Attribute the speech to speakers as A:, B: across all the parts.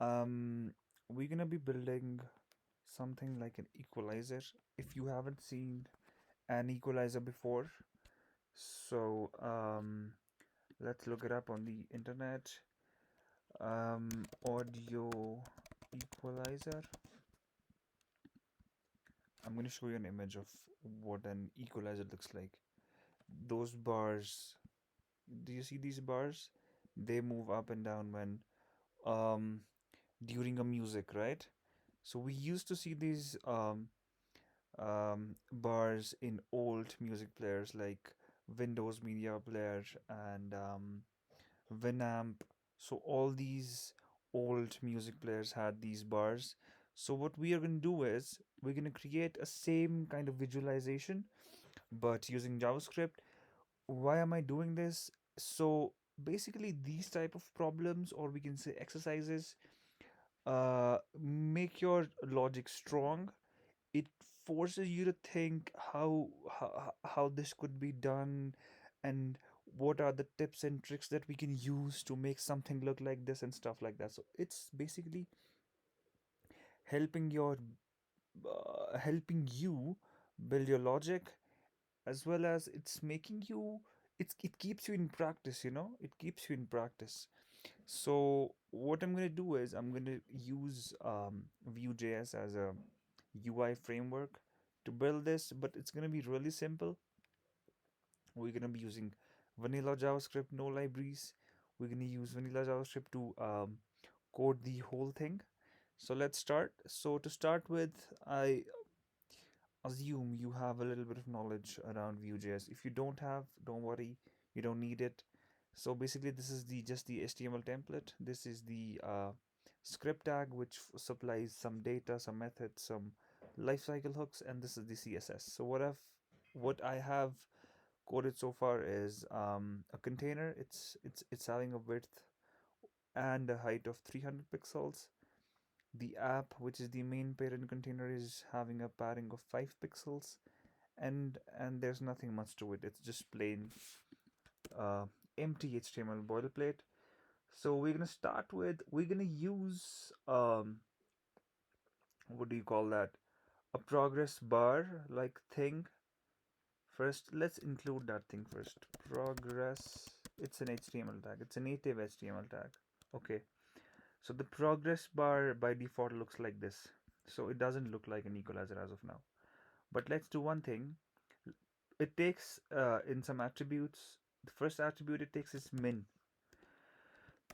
A: Um, we're gonna be building something like an equalizer. If you haven't seen an equalizer before, so let's look it up on the internet. Audio equalizer. I'm going to show you an image of what an equalizer looks like. Those bars, do you see these bars? They move up and down when um during a music, right? So we used to see these bars in old music players like Windows Media Player and Winamp. So all these old music players had these bars. So what we are going to do is we're going to create a same kind of visualization but using JavaScript. Why am I doing this? So basically these type of problems, or we can say exercises, make your logic strong. It forces you to think how this could be done, and what are the tips and tricks that we can use to make something look like this and stuff like that. So it's basically helping your helping you build your logic, as well as it's making you, it keeps you in practice, it keeps you in practice. So what I'm going to do is I'm going to use Vue.js as a UI framework to build this, but it's going to be really simple. We're going to be using vanilla JavaScript, no libraries. We're going to use vanilla JavaScript to code the whole thing. So let's start. So to start with, I assume you have a little bit of knowledge around Vue.js. If you don't have, don't worry, you don't need it. So basically, this is the just the HTML template. This is the script tag which supplies some data, some methods, some lifecycle hooks, and this is the CSS. So what I have coded so far is a container. It's having a width and a height of 300 pixels. The app, which is the main parent container, is having a padding of 5 pixels, and there's nothing much to it. It's just plain uh, empty HTML boilerplate. So we're gonna use what do you call that? A progress bar like thing. First, let's include that thing first. Progress. It's an HTML tag. It's a native HTML tag. Okay. So the progress bar by default looks like this. So it doesn't look like an equalizer as of now. But let's do one thing. It takes in some attributes. The first attribute it takes is min.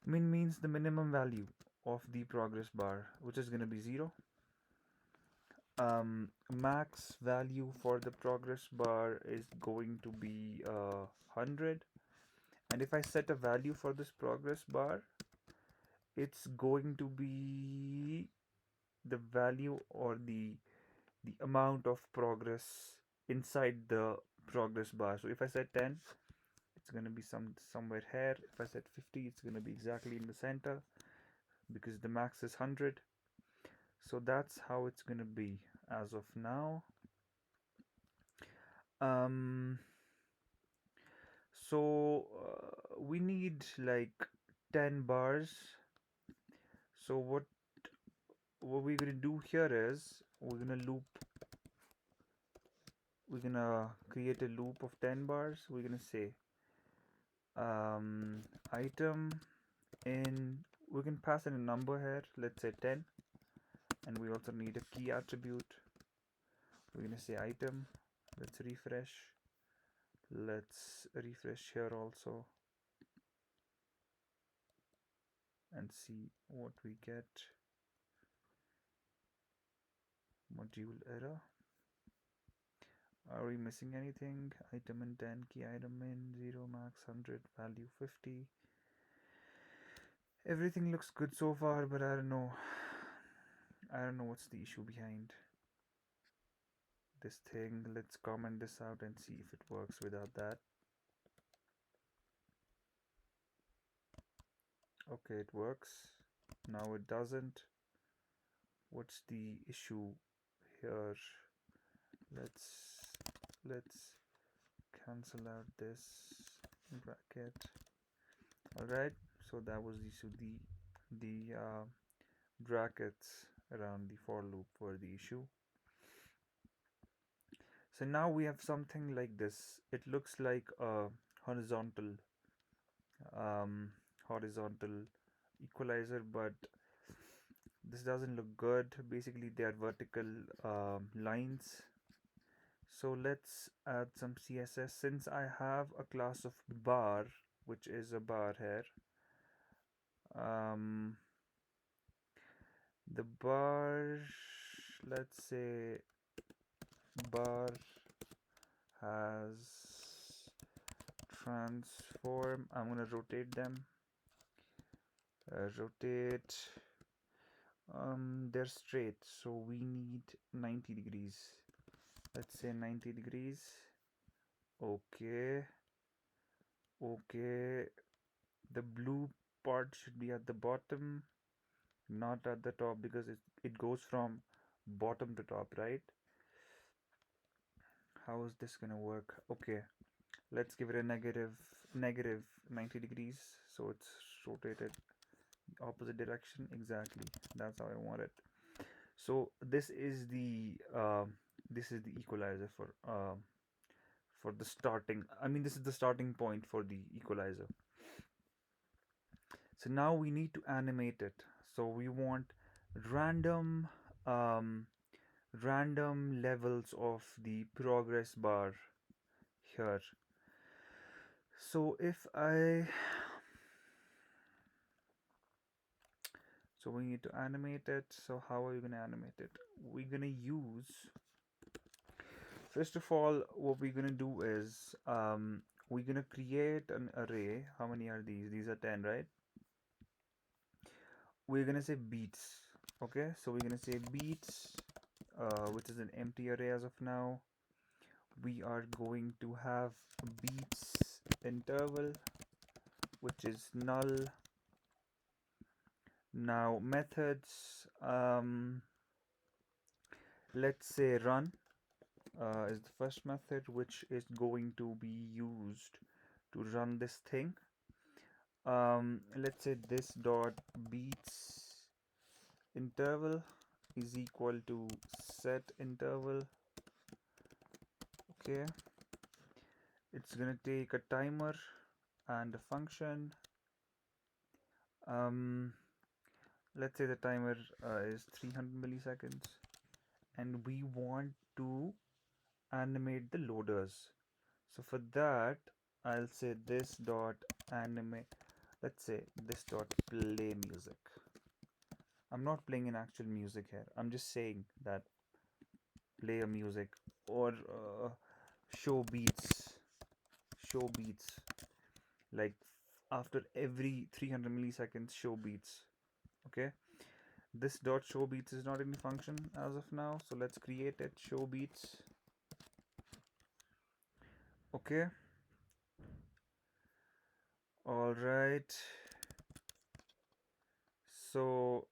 A: Min means the minimum value of the progress bar, which is going to be 0. Max value for the progress bar is going to be 100. And if I set a value for this progress bar, it's going to be the value or the amount of progress inside the progress bar. So if I set 10, it's going to be somewhere here. If I set 50, it's going to be exactly in the center because the max is 100. So that's how it's going to be as of now. um so we need like 10 bars. So what we're going to do here is we're gonna create a loop of 10 bars. We're gonna say item in, we can pass in a number here, let's say 10, and we also need a key attribute. We're gonna say item. Let's refresh here also and see what we get. Module error. Are we missing anything? Item in 10, key item in 0, max 100, value 50. Everything looks good so far, but I don't know. I don't know what's the issue behind this thing. Let's comment this out and see if it works without that. Okay, it works. Now it doesn't. What's the issue here? Let's cancel out this bracket. All right, so that was the brackets around the for loop for the issue. So now we have something like this. It looks like a horizontal um, horizontal equalizer, but this doesn't look good. Basically, they are vertical lines. So let's add some CSS. Since I have a class of bar, which is a bar here, um, the bar, let's say bar has transform. I'm gonna rotate them. Rotate. They're straight, so we need 90 degrees. Let's say 90 degrees. Okay. Okay. The blue part should be at the bottom, not at the top, because it goes from bottom to top, right? How is this gonna work? Okay, let's give it a negative 90 degrees, so it's rotated opposite direction. Exactly, that's how I want it. So this is the equalizer for the starting. I mean, this is the starting point for the equalizer. So now we need to animate it. So we want random um, random levels of the progress bar here. So if I so we need to animate it. So how are you gonna animate it? We're gonna use, first of all, what we're gonna do is we're gonna create an array. How many are these? These are 10, right? We're gonna say beats. Okay, so we're gonna say beats, which is an empty array as of now. We are going to have beats interval, which is null. Now methods, let's say run is the first method, which is going to be used to run this thing. Let's say this dot beats interval is equal to set interval. Okay, it's gonna take a timer and a function. Let's say the timer is 300 milliseconds, and we want to animate the loaders. So for that, I'll say this dot animate. Let's say this dot play music. I'm not playing an actual music here. I'm just saying that play a music, or show beats. Show beats. Like after every 300 milliseconds, show beats. Okay. This dot show beats is not in function as of now, so let's create it. Show beats. Okay. All right. So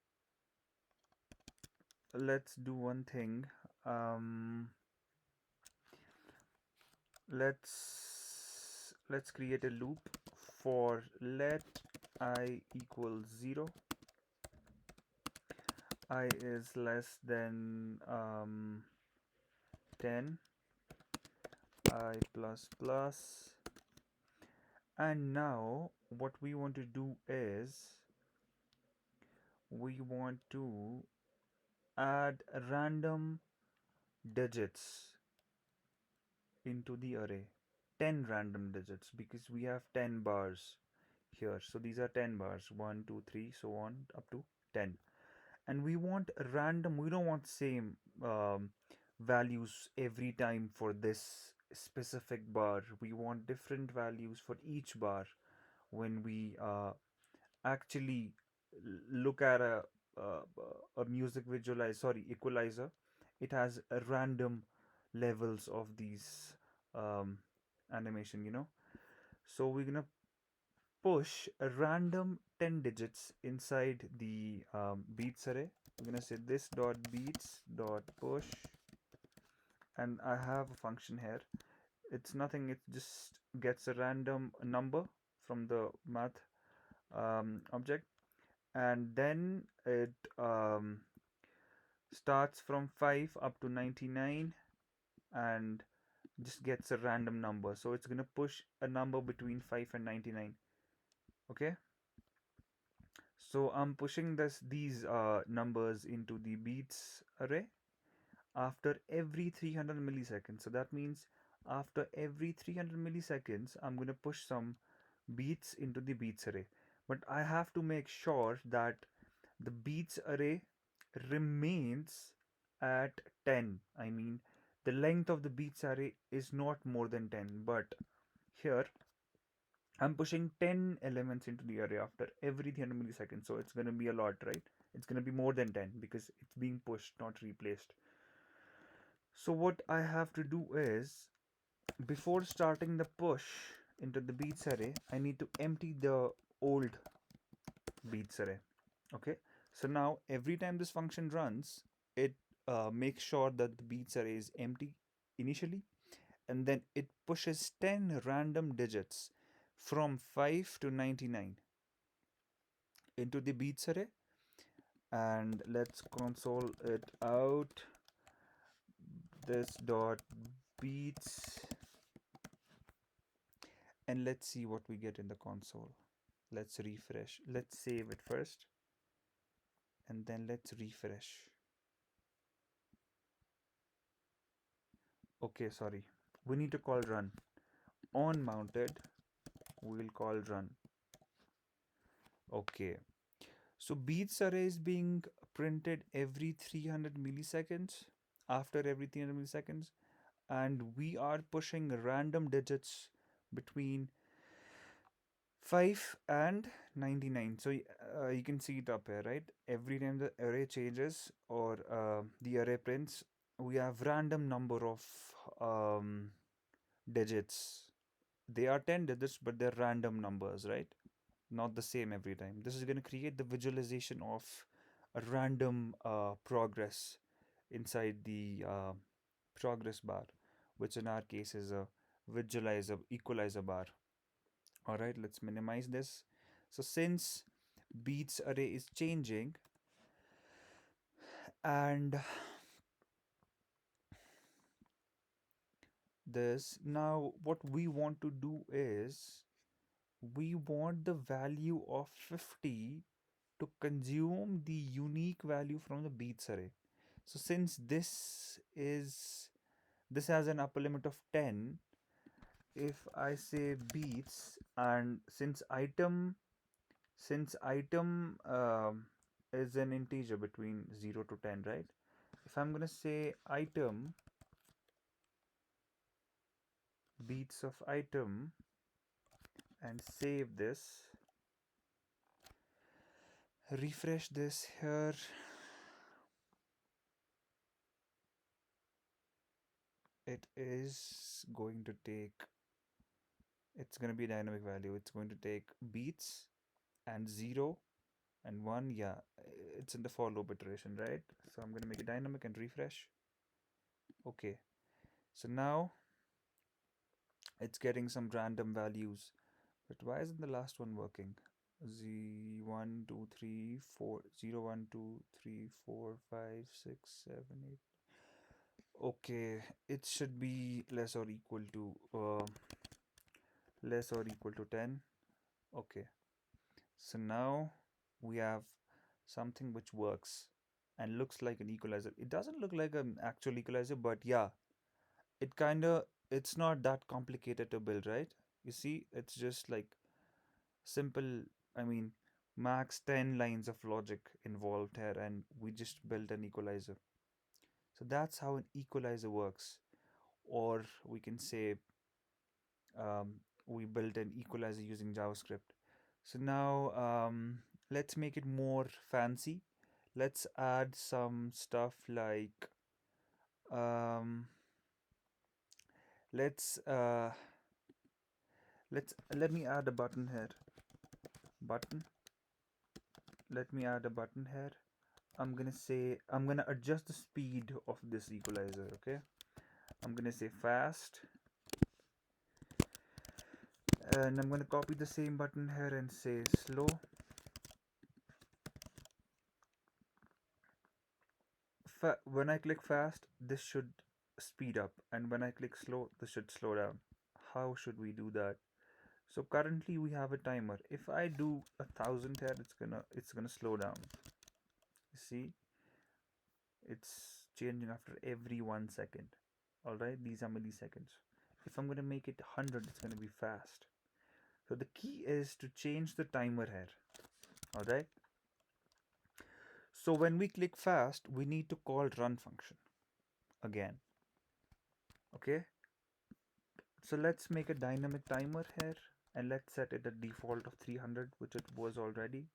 A: let's do one thing. Um, let's create a loop for let I equals 0. I is less than 10. I plus plus. And now what we want to do is we want to add random digits into the array. 10 random digits, because we have 10 bars here. So these are 10 bars, 1 2 3 so on up to 10. And we want random, we don't want same values every time for this specific bar. We want different values for each bar. When we actually look at a music visualize sorry equalizer, it has a random levels of these um, animation, so we're gonna push a random 10 digits inside the beats array. We're gonna say this dot beats dot push, and I have a function here. It's nothing, it just gets a random number from the math object, and then it starts from 5 up to 99 and just gets a random number. So it's going to push a number between 5 and 99. Okay, so I'm pushing these numbers into the beats array after every 300 milliseconds. So that means after every 300 milliseconds, I'm going to push some beats into the beats array. But I have to make sure that the beats array remains at 10. I mean, the length of the beats array is not more than 10. But here, I'm pushing 10 elements into the array after every 300 milliseconds. So it's going to be a lot, right? It's going to be more than 10 because it's being pushed, not replaced. So what I have to do is, before starting the push into the beats array, I need to empty the old beats array. Okay, so now every time this function runs, it makes sure that the beats array is empty initially, and then it pushes 10 random digits from 5 to 99 into the beats array. And let's console it out. This dot beats, and let's see what we get in the console. Let's refresh. Let's save it first, and then let's refresh. Okay, sorry. We need to call run. On mounted, we will call run. Okay. So beats array is being printed every 300 milliseconds, after every 300 milliseconds, and we are pushing random digits between 5 and 99. So you can see it up here, right? Every time the array changes or the array prints, we have random number of um, digits. They are 10 digits, but they're random numbers, right? Not the same every time. This is going to create the visualization of a random progress inside the progress bar, which in our case is a visualizer equalizer bar. All right, let's minimize this. So since beats array is changing, and this, now what we want to do is we want the value of 50 to consume the unique value from the beats array. So since this has an upper limit of 10, if I say beats, and since item is an integer between 0 to 10, right? If I'm gonna say item, beats of item, and save this, refresh this here, it is going to take, it's going to be a dynamic value. It's going to take beats and 0 and 1. Yeah, it's in the for loop iteration, right? So I'm going to make it dynamic and refresh. Okay, so now it's getting some random values, but why isn't the last one working? Z 1 2 3 4 0 1 2 3 4 5 6 7 8. Okay, it should be less or equal to 10. Okay, so now we have something which works and looks like an equalizer. It doesn't look like an actual equalizer, but yeah, it's not that complicated to build, right? You see, it's just like simple, I mean, max 10 lines of logic involved here, and we just built an equalizer. So that's how an equalizer works. Or we can say um, we built an equalizer using JavaScript. So now let's make it more fancy. Let's add some stuff like um, let's let me add a button here. Button. Let me add a button here. I'm gonna adjust the speed of this equalizer. Okay, I'm gonna say fast, and I'm gonna copy the same button here and say slow. when I click fast, this should speed up, and when I click slow, this should slow down. How should we do that? So currently we have a timer. If I do 1,000 here, it's gonna slow down. You see, it's changing after every 1 second. All right, these are milliseconds. If I'm gonna make it 100, it's gonna be fast. So the key is to change the timer here. All right. So when we click fast, we need to call run function again. Okay. So let's make a dynamic timer here, and let's set it a default of 300, which it was already.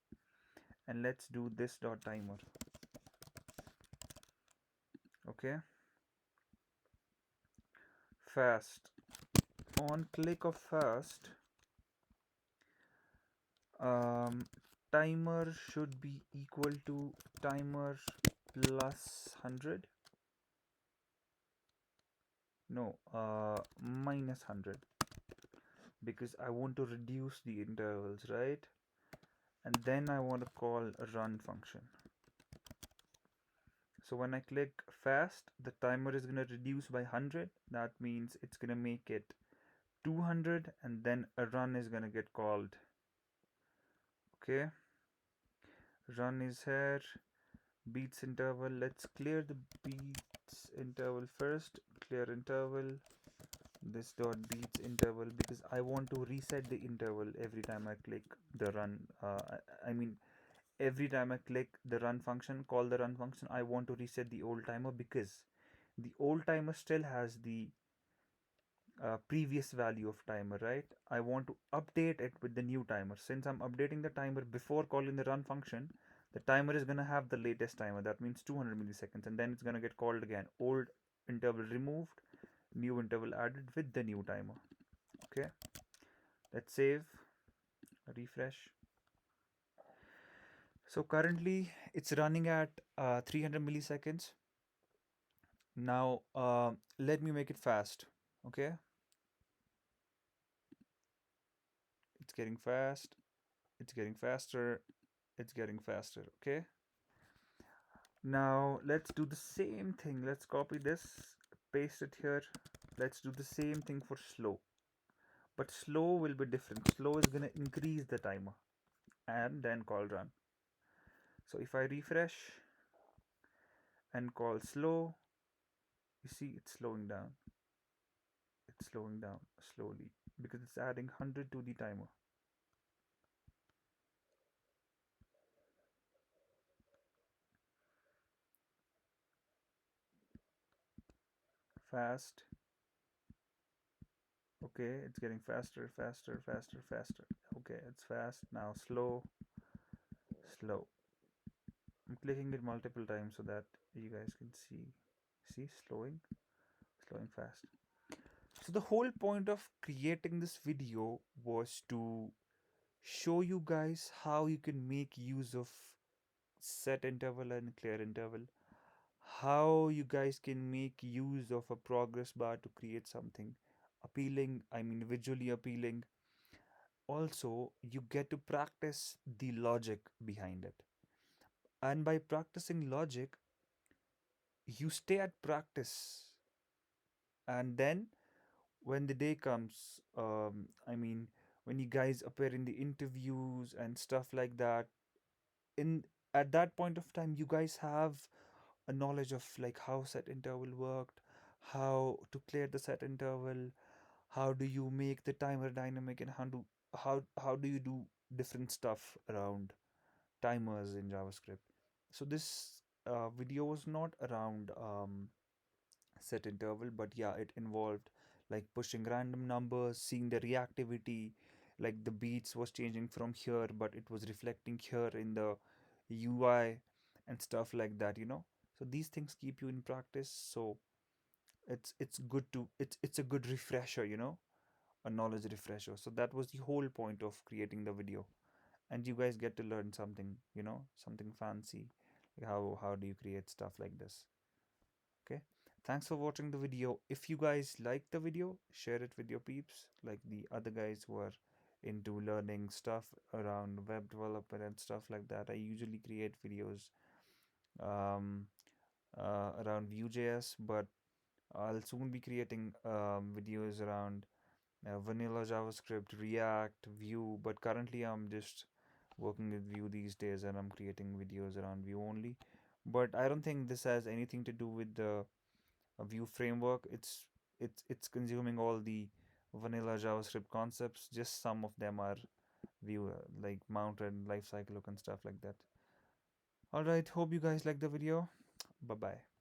A: And let's do this dot timer. Okay. Fast. On click of fast, um, timer should be equal to timer plus 100. No, minus 100, because I want to reduce the intervals, right? And then I want to call a run function. So when I click fast, the timer is going to reduce by 100. That means it's going to make it 200, and then a run is going to get called. Okay, run is here. Beats interval. Let's clear the beats interval first. Clear interval. This dot beats interval, because I want to reset the interval every time I click the run. I mean, every time I click the run function, call the run function, I want to reset the old timer, because the old timer still has the previous value of timer, right? I want to update it with the new timer. Since I'm updating the timer before calling the run function, the timer is going to have the latest timer. That means 200 milliseconds, and then it's going to get called again. Old interval removed, new interval added with the new timer. Okay, let's save, refresh. So currently it's running at 300 milliseconds. Now let me make it fast. Okay, it's getting fast, it's getting faster, it's getting faster. Okay, now let's do the same thing. Let's copy this, paste it here. Let's do the same thing for slow, but slow will be different. Slow is gonna increase the timer and then call run. So if I refresh and call slow, you see it's slowing down. It's slowing down slowly because it's adding 100 to the timer. Fast. Okay, it's getting faster, faster, faster, faster. Okay, it's fast. Now slow, slow. I'm clicking it multiple times so that you guys can see. See, slowing, slowing fast. So the whole point of creating this video was to show you guys how you can make use of set interval and clear interval, how you guys can make use of a progress bar to create something appealing, I mean visually appealing. Also, you get to practice the logic behind it, and by practicing logic you stay at practice, and then when the day comes, I mean, when you guys appear in the interviews and stuff like that, in at that point of time you guys have a knowledge of like how set interval worked, how to clear the set interval, how do you make the timer dynamic, and how do you do different stuff around timers in JavaScript. So this video was not around set interval, but yeah, it involved like pushing random numbers, seeing the reactivity, like the beats was changing from here, but it was reflecting here in the UI and stuff like that. So these things keep you in practice. So it's good to it's a good refresher, a knowledge refresher. So that was the whole point of creating the video, and you guys get to learn something, something fancy, like how do you create stuff like this. Okay, thanks for watching the video. If you guys like the video, share it with your peeps, like the other guys who are into learning stuff around web development and stuff like that. I usually create videos um, around Vue.js, but I'll soon be creating videos around vanilla JavaScript, React, Vue. But currently, I'm just working with Vue these days, and I'm creating videos around Vue only. But I don't think this has anything to do with the Vue framework. It's consuming all the vanilla JavaScript concepts. Just some of them are Vue, like mounted lifecycle look and stuff like that. All right, hope you guys like the video. Bye bye.